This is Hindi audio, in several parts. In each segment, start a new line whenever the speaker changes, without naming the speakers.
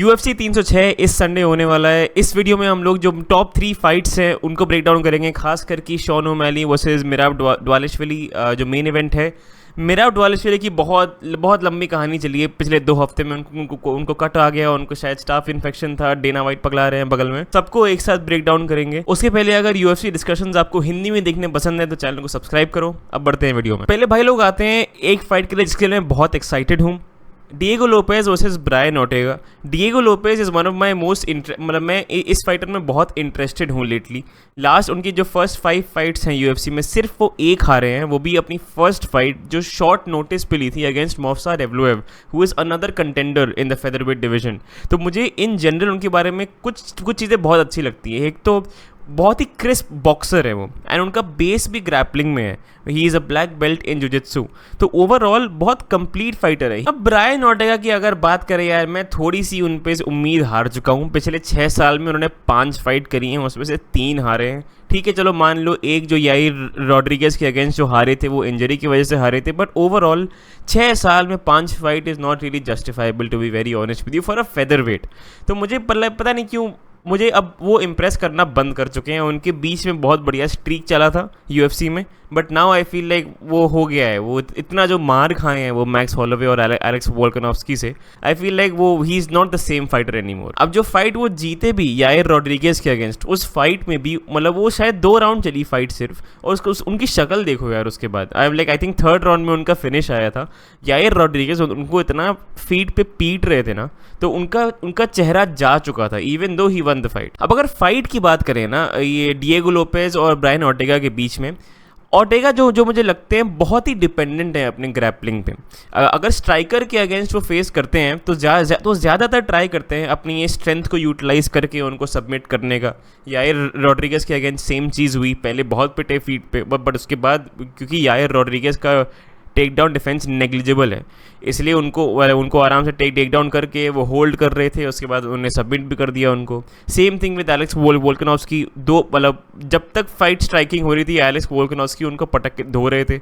UFC 306 इस संडे होने वाला है। इस वीडियो में हम लोग जो टॉप 3 फाइट्स हैं उनको ब्रेक डाउन करेंगे, खास करके शॉन ओमैली वर्सेस मिराव डवालिशविली जो मेन इवेंट है। मिराव डवालिशविली की बहुत लंबी कहानी चली है। पिछले 2 हफ्ते में उनको कट आ गया, उनको शायद स्टाफ इन्फेक्शन था, डेना वाइट पकड़ा रहे हैं बगल में। सबको एक साथ ब्रेक डाउन करेंगे। उसके पहले अगर UFC डिस्कशंस आपको हिंदी में देखने पसंद है तो चैनल को सब्सक्राइब करो। अब बढ़ते हैं वीडियो में। पहले भाई लोग आते हैं एक फाइट के लिए जिसके लिए मैं बहुत एक्साइटेड हूँ, Diego Lopes versus Brian Ortega. Diego Lopes is one of my most मतलब मैं इस फाइटर में बहुत इंटरेस्टेड हूँ लेटली। लास्ट उनकी जो फर्स्ट 5 फाइट्स हैं UFC में सिर्फ वो एक हारे हैं, वो भी अपनी फर्स्ट फाइट जो शॉर्ट नोटिस पे ली थी against Movsar Evloev, who is another contender in the featherweight division. तो मुझे इन जनरल उनके बारे में कुछ चीज़ें बहुत अच्छी लगती है। एक तो बहुत ही क्रिस्प बॉक्सर है वो, एंड उनका बेस भी ग्रैपलिंग में है। He is a black belt in jujitsu, तो ओवरऑल बहुत कंप्लीट फाइटर है। अब ब्रायन ओर्टेगा की अगर बात करें यार, मैं थोड़ी सी उन पे उम्मीद हार चुका हूँ। पिछले 6 साल में उन्होंने 5 फाइट करी हैं, उसमें से 3 हारे हैं। ठीक है, चलो मान लो एक जो याइर रॉड्रिगेज के अगेंस्ट जो हारे थे वो इंजरी की वजह से हारे थे, बट ओवरऑल 6 साल में 5 fight is not really justifiable to be very honest with you for a featherweight. तो मुझे पता नहीं क्यों मुझे अब वो इम्प्रेस करना बंद कर चुके हैं। उनके बीच में बहुत बढ़िया स्ट्रीक चला था UFC में, but now I feel like वो हो गया है। वो इतना जो मार खाए हैं वो मैक्स हॉलोवे और एलेक्स वोल्कानोव्स्की से, आई फील लाइक वो ही is not the same fighter any more. अब जो फाइट वो जीते भी याइर रॉड्रिगेज के अगेंस्ट, उस फाइट में भी मतलब वो शायद 2 राउंड चली फाइट सिर्फ, और उसको उनकी शक्ल देखो यार। उसके बाद आई थिंक 3rd राउंड में उनका फिनिश आया था। याइर रॉड्रिगेज उनको इतना फीट पे पीट रहे थे ना, तो उनका चेहरा जा चुका था even though he one the fight. अब अगर फाइट की बात करें ना, ये डिएगो लोपेज और ब्रायन ओर्टेगा के बीच में, ओर्टेगा जो मुझे लगते हैं बहुत ही डिपेंडेंट है अपने ग्रैपलिंग पे। अगर स्ट्राइकर के अगेंस्ट वो फेस करते हैं तो ज़्यादातर ट्राई करते हैं अपनी ये स्ट्रेंथ को यूटिलाइज करके उनको सबमिट करने का। याइर रॉड्रिगेज के अगेंस्ट सेम चीज़ हुई, पहले बहुत पिटे फीट पे, बट उसके बाद क्योंकि याइर रॉड्रिगेज का टेक डाउन डिफेंस नेग्लिजिबल है, इसलिए उनको आराम से टेक डाउन करके वो होल्ड कर रहे थे। उसके बाद उन्होंने सबमिट भी कर दिया उनको। Same thing with Alex Volkanovski. मतलब जब तक फाइट स्ट्राइकिंग हो रही थी एलेक्स वोल्कानोव्स्की उनको पटक के धो रहे थे,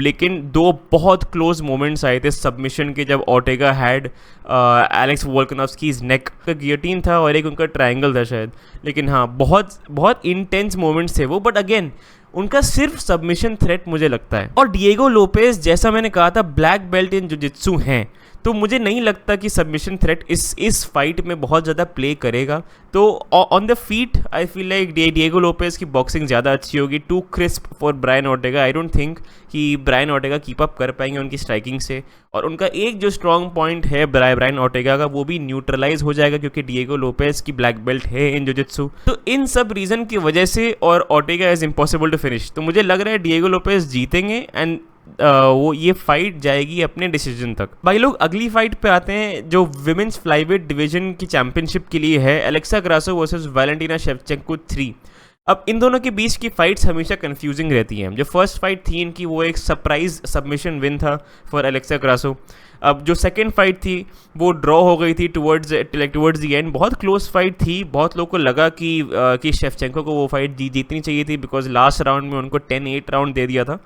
लेकिन 2 बहुत क्लोज मोमेंट्स आए थे सबमिशन के, जब ओर्टेगा हैड एलेक्स वोल्कानोव्स्कीज नेक का गियोटिन था और एक उनका ट्रायंगल था शायद। लेकिन हाँ, बहुत इंटेंस मोमेंट्स थे वो, बट अगेन उनका सिर्फ सबमिशन थ्रेट मुझे लगता है। और डिएगो लोपेज जैसा मैंने कहा था ब्लैक बेल्ट इन जुजित्सु हैं, तो मुझे नहीं लगता कि सबमिशन थ्रेट इस फाइट में बहुत ज़्यादा प्ले करेगा। तो on the feet I feel like Diego Lopes की बॉक्सिंग ज़्यादा अच्छी होगी। Too crisp for Brian Ortega. I don't think कि ब्रायन ओर्टेगा कीप अप कर पाएंगे उनकी स्ट्राइकिंग से, और उनका एक जो स्ट्रॉन्ग पॉइंट है ब्रायन ओर्टेगा का वो भी न्यूट्रलाइज हो जाएगा क्योंकि डिएगो लोपेज की ब्लैक बेल्ट है इन जुजित्सु। तो इन सब रीज़न की वजह से और Ortega is impossible to finish, तो मुझे लग रहा है डिएगो लोपेज जीतेंगे एंड वो ये फाइट जाएगी अपने डिसीजन तक। भाई लोग अगली फाइट पे आते हैं जो विमेंस फ्लाईवेट डिवीजन की चैंपियनशिप के लिए है, Alexa Grasso versus Valentina Shevchenko 3। अब इन दोनों के बीच की फाइट्स हमेशा कंफ्यूजिंग रहती हैं। जो फर्स्ट फाइट थी इनकी वो एक सरप्राइज सबमिशन विन था फॉर एलेक्सा ग्रासो। अब जो सेकेंड फाइट थी वो ड्रॉ हो गई थी टुवर्ड्स द एंड। बहुत क्लोज फाइट थी, बहुत लोगों को लगा कि शेवचेंको को वो फाइट जीतनी चाहिए थी, बिकॉज लास्ट राउंड में उनको 10-8 राउंड दे दिया था,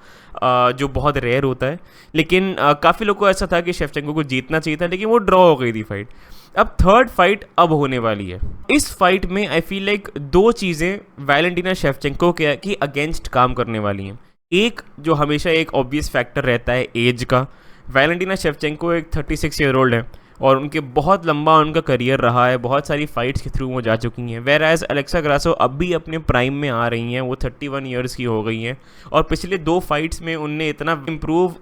जो बहुत रेयर होता है। लेकिन काफ़ी लोगों को ऐसा था कि शेवचेंको को जीतना चाहिए था, लेकिन वो ड्रॉ हो गई थी फाइट। अब 3rd फाइट अब होने वाली है। इस फाइट में आई फील लाइक 2 चीज़ें वैलेंटिना शेवचेंको के अगेंस्ट काम करने वाली हैं। एक जो हमेशा एक ऑब्वियस फैक्टर रहता है एज का। वैलेंटिना शेवचेंको एक 36 ईयर ओल्ड है और उनके बहुत लंबा उनका करियर रहा है, बहुत सारी फाइट्स के थ्रू वो जा चुकी हैं। वेयर एज एलेक्सा ग्रासो अब भी अपने प्राइम में आ रही हैं, वो 31 ईयर्स की हो गई हैं, और पिछले 2 फाइट्स में उनने इतना इम्प्रूव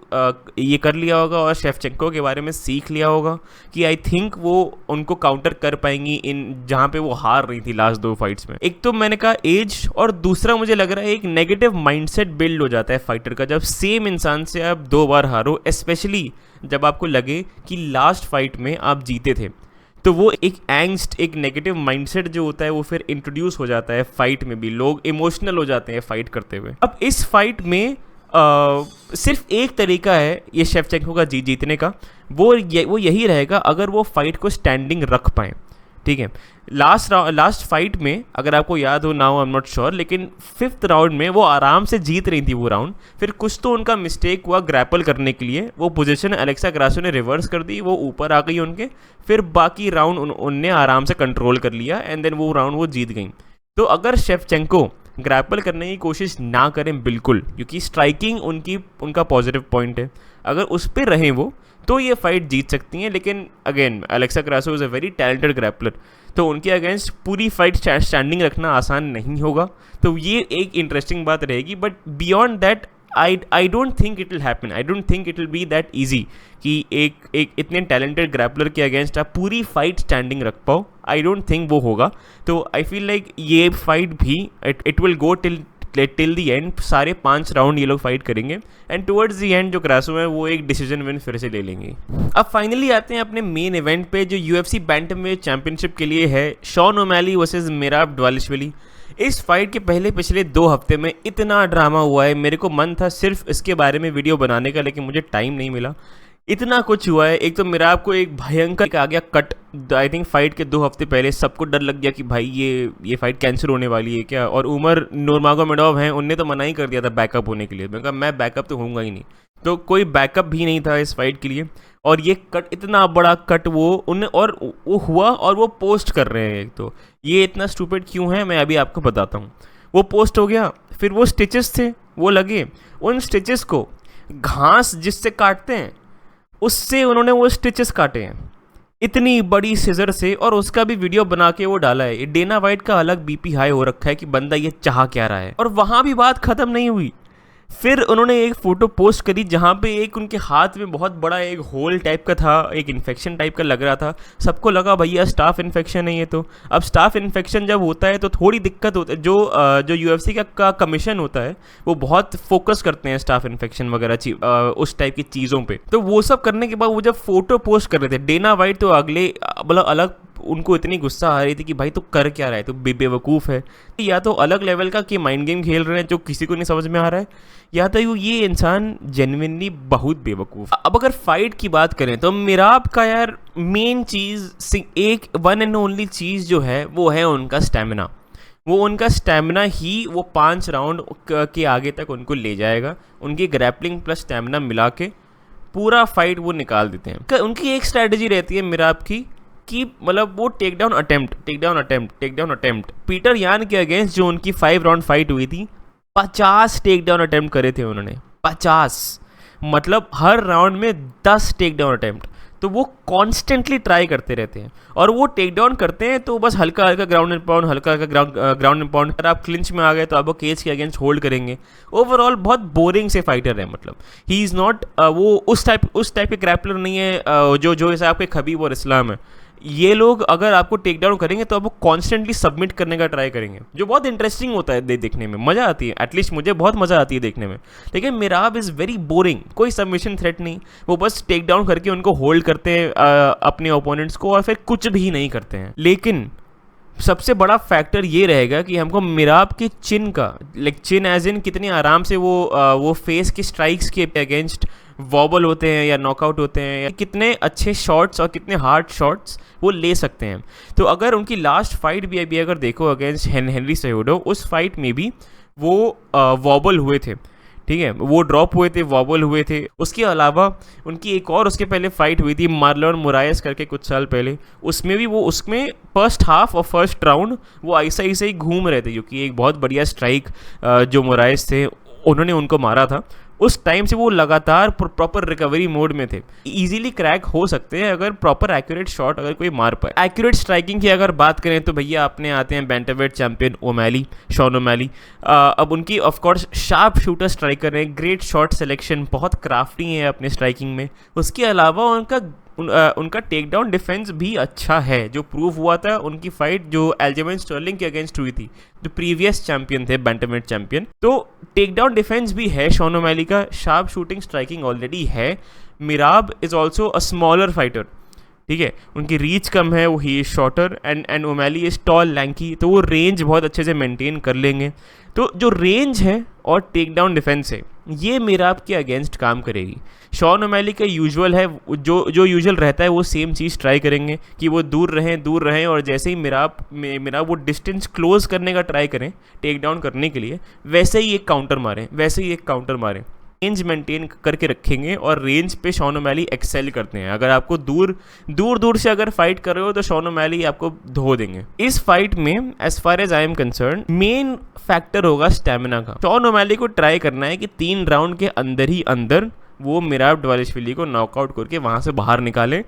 ये कर लिया होगा और शेवचेंको के बारे में सीख लिया होगा कि आई थिंक वो उनको काउंटर कर पाएंगी इन जहाँ पे वो हार रही थी लास्ट 2 फाइट्स में। एक तो मैंने कहा एज, और दूसरा मुझे लग रहा है एक नेगेटिव माइंडसेट बिल्ड हो जाता है फाइटर का जब सेम इंसान से आप 2 बार हारो, स्पेशली जब आपको लगे कि लास्ट फाइट में आप जीते थे। तो वो एक एंग्स्ट, एक नेगेटिव माइंडसेट जो होता है वो फिर इंट्रोड्यूस हो जाता है फाइट में भी, लोग इमोशनल हो जाते हैं फाइट करते हुए। अब इस फाइट में सिर्फ एक तरीका है ये शेवचेंको का जीतने का, वो यही रहेगा अगर वो फाइट को स्टैंडिंग रख पाएँ। ठीक है। लास्ट फाइट में अगर आपको याद हो, now I am not sure, लेकिन 5th राउंड में वो आराम से जीत रही थी वो राउंड। फिर कुछ तो उनका मिस्टेक हुआ ग्रैपल करने के लिए, वो पोजीशन एलेक्सा ग्रासो ने रिवर्स कर दी, वो ऊपर आ गई उनके। फिर बाकी राउंड उनने आराम से कंट्रोल कर लिया एंड देन वो राउंड वो जीत गई। तो अगर शेवचेंको ग्रैपल करने की कोशिश ना करें बिल्कुल, क्योंकि स्ट्राइकिंग उनका पॉजिटिव पॉइंट है, अगर उस पर रहें वो, तो ये फाइट जीत सकती हैं। लेकिन again Alexa Grasso is a very talented grappler, तो उनके अगेंस्ट पूरी फाइट स्टैंडिंग रखना आसान नहीं होगा। तो ये एक इंटरेस्टिंग बात रहेगी। But beyond that I don't think it will happen, I don't think it will be that easy कि एक इतने टैलेंटेड ग्रैपलर के अगेंस्ट आप पूरी फाइट स्टैंडिंग रख पाओ। आई डोंट थिंक वो होगा। तो आई फील लाइक ये फाइट भी it will go till the and. सारे 5 राउंड ये लोग फाइट करेंगे एंड टुवर्ड्स दी एंड जो ग्रासो है वो एक डिसीजन विन फिर से ले लेंगे। अब फाइनली आते हैं अपने मेन इवेंट पे, जो UFC बैंटमवेट चैंपियनशिप के लिए है, शॉन ओमैली वर्सेस मिराब द्वालिशविली। इस फाइट के पिछले 2 हफ्ते में इतना ड्रामा हुआ है, मेरे को मन था सिर्फ इसके बारे में वीडियो बनाने का, लेकिन मुझे टाइम नहीं मिला। इतना कुछ हुआ है। एक तो मिराब को एक भयंकर आ गया कट, आई थिंक फाइट के 2 हफ्ते पहले सबको डर लग गया कि भाई ये फाइट कैंसिल होने वाली है क्या। और उमर नूरमागोमेडोव हैं, उनने तो मना ही कर दिया था बैकअप होने के लिए। मैं कहा मैं बैकअप तो होऊंगा ही नहीं, तो कोई बैकअप भी नहीं था इस फाइट के लिए। और ये कट, इतना बड़ा कट वो हुआ और वो पोस्ट कर रहे हैं। एक तो ये इतना स्टूपिड क्यों है मैं अभी आपको बताता हूँ। वो पोस्ट हो गया, फिर वो स्टिचेस थे वो लगे, उन स्टिचेस को घास जिससे काटते हैं उससे उन्होंने वो स्टिचेस काटे हैं इतनी बड़ी सीजर से, और उसका भी वीडियो बना के वो डाला है। डेना वाइट का अलग बीपी हाई हो रखा है कि बंदा ये चाह क्या रहा है। और वहाँ भी बात ख़त्म नहीं हुई, फिर उन्होंने एक फ़ोटो पोस्ट करी जहाँ पे एक उनके हाथ में बहुत बड़ा एक होल टाइप का था, एक इन्फेक्शन टाइप का लग रहा था। सबको लगा भैया स्टाफ इन्फेक्शन है ये तो। अब स्टाफ इन्फेक्शन जब होता है तो थोड़ी दिक्कत होती है। जो UFC का कमीशन होता है वो बहुत फोकस करते हैं स्टाफ इन्फेक्शन वगैरह उस टाइप की चीज़ों पर। तो वो सब करने के बाद वो जब फोटो पोस्ट कर रहे थे, डेना वाइट तो अगले मतलब अलग, उनको इतनी गुस्सा आ रही थी कि भाई तू कर क्या रहा है, तू बेवकूफ़ है, या तो अलग लेवल का कि माइंड गेम खेल रहे हैं जो किसी को नहीं समझ में आ रहा है, या तो ये इंसान जेन्युइनली बहुत बेवकूफ़। अब अगर फाइट की बात करें तो मिराब का यार मेन चीज़, एक वन एंड ओनली चीज़ जो है वो है उनका स्टैमिना। वो उनका स्टैमिना ही वो 5 राउंड के आगे तक उनको ले जाएगा। उनकी ग्रैपलिंग प्लस स्टैमिना मिला के पूरा फाइट वो निकाल देते हैं। उनकी एक स्ट्रैटेजी रहती है मिराब की कि मतलब वो टेक डाउन अटेम्प्ट। पीटर यान के अगेंस्ट जो उनकी 5 राउंड फाइट हुई थी, 50 टेक डाउन अटेम्प्ट करे थे उन्होंने। 50 मतलब हर राउंड में 10 टेक डाउन अटेम्प्ट। तो वो कॉन्स्टेंटली ट्राई करते रहते हैं, और वो टेक डाउन करते हैं तो बस हल्का हल्का ग्राउंड एंड पाउंड। अगर आप क्लिंच में आ गए तो आप वो केज के अगेंस्ट होल्ड करेंगे। ओवरऑल बहुत बोरिंग से फाइटर है, मतलब ही इज़ नॉट वो उस टाइप के ग्रैपलर नहीं है जो जैसे आपके खबीब और इस्लाम है। ये लोग अगर आपको टेक डाउन करेंगे तो आप वो कॉन्स्टेंटली सबमिट करने का ट्राई करेंगे, जो बहुत इंटरेस्टिंग होता है देखने में, मज़ा आती है। एटलीस्ट मुझे बहुत मज़ा आती है देखने में। लेकिन मिराब इज़ वेरी बोरिंग, कोई सबमिशन थ्रेट नहीं, वो बस टेक डाउन करके उनको होल्ड करते हैं अपने ओपोनेंट्स को, और फिर कुछ भी नहीं करते हैं। लेकिन सबसे बड़ा फैक्टर ये रहेगा कि हमको मिराब के चिन का, लाइक चिन एज इन कितने आराम से वो फेस के स्ट्राइक्स के अगेंस्ट वॉबल होते हैं या नॉकआउट होते हैं, या कितने अच्छे शॉट्स और कितने हार्ड शॉट्स वो ले सकते हैं। तो अगर उनकी लास्ट फाइट भी अभी अगर देखो अगेंस्ट हेनरी सेहुडो, उस फाइट में भी वो वॉबल हुए थे, ठीक है, वो ड्रॉप हुए थे, वॉबल हुए थे। उसके अलावा उनकी एक और उसके पहले फाइट हुई थी मार्लोन मोरायस करके कुछ साल पहले, उसमें भी वो उसमें फर्स्ट हाफ और फर्स्ट राउंड वो ऐसा ही घूम रहे थे, क्योंकि एक बहुत बढ़िया स्ट्राइक जो मोरायस थे उन्होंने उनको मारा था। उस टाइम से वो लगातार प्रॉपर रिकवरी मोड में थे। इजीली क्रैक हो सकते हैं अगर प्रॉपर एक्यूरेट शॉट अगर कोई मार पाए। एक्यूरेट स्ट्राइकिंग की अगर बात करें तो भैया अपने आते हैं bantamweight champion O'Malley, Shawn O'Malley. अब उनकी ऑफकोर्स शार्प शूटर स्ट्राइकर हैं, ग्रेट शॉट सिलेक्शन, बहुत क्राफ्टी है अपने स्ट्राइकिंग में। उसके अलावा उनका टेक डाउन डिफेंस भी अच्छा है, जो प्रूव हुआ था उनकी फाइट जो एल्जेमेन स्टर्लिंग के अगेंस्ट हुई थी, जो प्रीवियस चैंपियन थे, बैंटमवेट चैंपियन। तो टेक डाउन डिफेंस भी है शॉन ओमैली का, शार्प शूटिंग स्ट्राइकिंग ऑलरेडी है। Merab is also a smaller fighter, ठीक है, उनकी रीच कम है, वो ही is shorter and O'Malley is tall lanky, तो वो रेंज बहुत अच्छे से मेंटेन कर लेंगे। तो जो रेंज है और टेक डाउन डिफेंस है ये मिराब के अगेंस्ट काम करेगी। शॉन ओमैली का यूजुअल है, जो यूजुअल रहता है वो सेम चीज़ ट्राई करेंगे कि वो दूर रहें और जैसे ही मिराब वो डिस्टेंस क्लोज करने का ट्राई करें टेक डाउन करने के लिए, वैसे ही एक काउंटर मारें, रेंज मेंटेन करके रखेंगे। और रेंज पे शॉन ओमैली एक्सेल करते हैं। अगर आपको दूर से अगर फाइट कर रहे हो तो शॉन ओमैली आपको धो देंगे। इस फाइट में as far as I am concern main factor होगा स्टेमिना का। शॉन ओमैली को ट्राई करना है कि 3 राउंड के अंदर ही अंदर वो मिराब दवालिश्विली को नॉकआउट करके वहाँ से बाहर निकालें।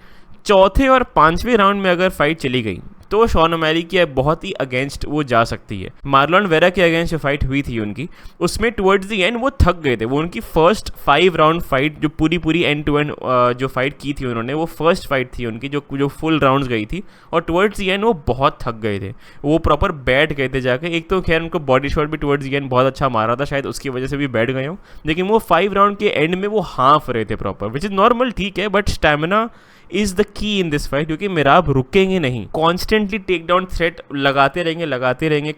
चौथे और 5वें राउंड में अगर फाइट चली गई तो शॉन ओमैली की बहुत ही अगेंस्ट वो जा सकती है। मार्लोन वेरा के अगेंस्ट जो फाइट हुई थी उनकी, उसमें टुवर्ड्स द एंड वो थक गए थे। वो उनकी फर्स्ट 5 राउंड फाइट जो पूरी एंड टू एंड जो फाइट की थी उन्होंने, वो फर्स्ट फाइट थी उनकी जो फुल राउंड्स गई थी। और टुवर्ड्स द एंड वो बहुत थक गए थे, वो प्रॉपर बैठ गए थे जाके। एक तो खैर उनको बॉडी शॉट भी टुवर्ड्स द एंड बहुत अच्छा मारा था, शायद उसकी वजह से भी बैठ गए हों। लेकिन वो 5 राउंड के एंड में वो हाँफ रहे थे प्रॉपर, विच इज़ नॉर्मल, ठीक है। But stamina is the key in this fight, क्योंकि मिराब रुकेंगे नहीं, कॉन्स्टेंटली टेक डाउन थ्रेट लगाते रहेंगे।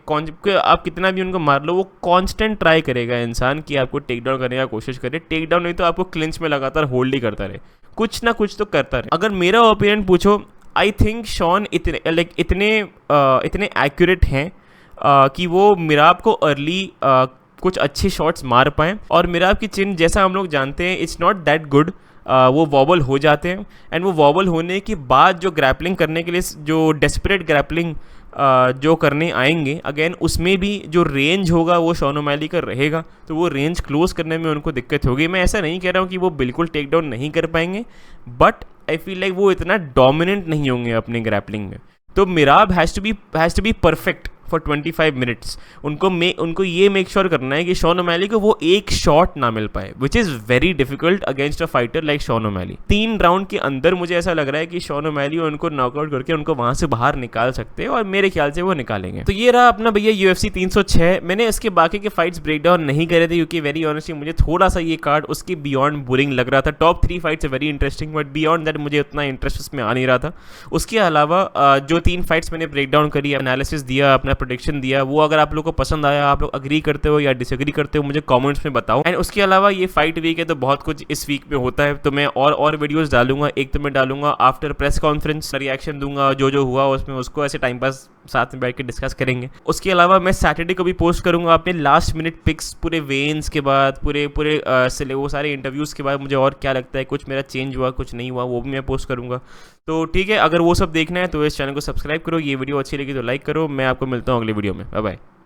आप कितना भी उनको मार लो, वो कॉन्स्टेंट ट्राई करेगा इंसान कि आपको टेक डाउन करने का कोशिश करे। टेक डाउन नहीं तो आपको क्लिंच में लगातार होल्ड ही करता रहे, कुछ ना कुछ तो करता रहे। अगर मेरा ओपिनियन पूछो, आई थिंक शॉन इतने एक्यूरेट हैं कि वो मिराब को अर्ली कुछ अच्छे शॉट्स मार पाएँ। और मिराब की चिन, जैसा हम लोग जानते हैं, इट्स नॉट दैट गुड। वो वॉबल हो जाते हैं, एंड वो वॉबल होने के बाद जो ग्रैपलिंग करने के लिए जो डेस्परेट ग्रैपलिंग जो करने आएंगे, अगेन उसमें भी जो रेंज होगा वो शॉन ओमैली का रहेगा, तो वो रेंज क्लोज करने में उनको दिक्कत होगी। मैं ऐसा नहीं कह रहा हूँ कि वो बिल्कुल टेक डाउन नहीं कर पाएंगे, बट आई फील लाइक वो इतना डोमिनेंट नहीं होंगे अपने ग्रैपलिंग में। तो Merab has to be perfect for 25 minutes. उनको ये मेक श्योर करना है कि शॉन ओमैली को वो एक शॉट ना मिल पाए, which is very difficult against a fighter like Shawn O'Malley. 3 round के अंदर मुझे ऐसा लग रहा है कि शॉन ओमैली उनको नॉकआउट करके उनको वहाँ से बाहर निकाल सकते हैं, और मेरे ख्याल से वो निकालेंगे। तो ये रहा अपना भैया UFC 306। मैंने इसके बाकी के फाइट्स ब्रेक डाउन नहीं करे थे, क्योंकि वेरी ऑनेस्टली मुझे थोड़ा सा ये कार्ड उसके बियॉन्ड बोरिंग लग रहा था। टॉप 3 फाइट्स है very interesting, but beyond that मुझे उतना इंटरेस्ट उसमें आ नहीं रहा था। उसके अलावा जो 3 फाइट्स मैंने ब्रेक डाउन करी, एनालिसिस दिया, अपना प्रेडिक्शन दिया, वो अगर आप लोग को पसंद आया, आप लोग अग्री करते हो या डिसएग्री करते हो, मुझे कमेंट्स में बताओ। एंड उसके अलावा ये फाइट वीक है तो बहुत कुछ इस वीक में होता है, तो मैं और वीडियोस डालूंगा। एक तो मैं डालूंगा आफ्टर प्रेस कॉन्फ्रेंस, रिएक्शन दूंगा जो हुआ उसमें, उसको ऐसे टाइम पास साथ में बैठ के डिस्कस करेंगे। उसके अलावा मैं सैटरडे को भी पोस्ट करूंगा अपने लास्ट मिनट पिक्स, पूरे वेन्स के बाद, पूरे वो सारे इंटरव्यूज़ के बाद मुझे और क्या लगता है, कुछ मेरा चेंज हुआ, कुछ नहीं हुआ, वो भी मैं पोस्ट करूंगा। तो ठीक है, अगर वो सब देखना है तो इस चैनल को सब्सक्राइब करो। ये वीडियो अच्छी लगी तो लाइक करो। मैं आपको मिलता हूँ अगले वीडियो में। Bye bye.